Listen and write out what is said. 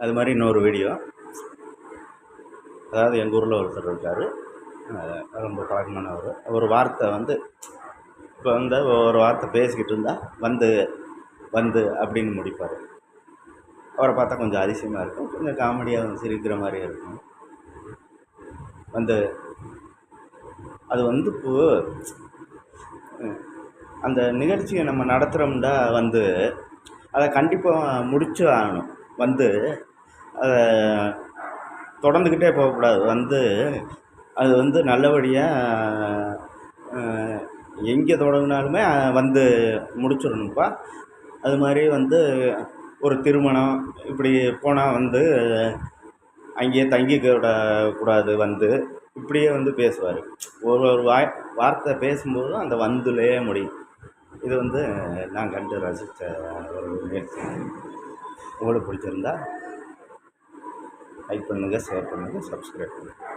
அது மாதிரி இன்னொரு வீடியோ. அதாவது எங்கள் ஊரில் ஒருத்தர் இருக்கார், ரொம்ப பழக்கமானவர். ஒரு வார்த்தை வந்து இப்போ வந்து ஒரு வார்த்தை பேசிக்கிட்டு இருந்தால் வந்து வந்து அப்படின்னு முடிப்பார். அவரை பார்த்தா கொஞ்சம் அதிசயமாக இருக்கும், கொஞ்சம் காமெடியாக சிரிக்கிற மாதிரியே இருக்கும். வந்து அது வந்து இப்போது அந்த நிகழ்ச்சியை நம்ம நடத்துகிறோம்டா வந்து அதை கண்டிப்பாக முடிச்சு ஆகணும். வந்து அதை தொடர்ந்துக்கிட்டே போகக்கூடாது. வந்து அது வந்து நல்லபடியாக எங்கே தொடங்கினாலுமே வந்து முடிச்சிடணும்ப்பா. அது மாதிரி வந்து ஒரு திருமணம் இப்படி போனால் வந்து அங்கேயே தங்கிக்க கூடாது. வந்து இப்படியே வந்து பேசுவார். ஒரு வார்த்தை பேசும்போதும் அந்த வந்துலேயே முடியும். இது வந்து நான் கண்டு ரசித்த ஒரு நிகழ்ச்சி. உங்களுக்கு பிடிச்சிருந்தா லைக் பண்ணுங்கள், ஷேர் பண்ணுங்கள், சப்ஸ்கிரைப் பண்ணுங்கள்.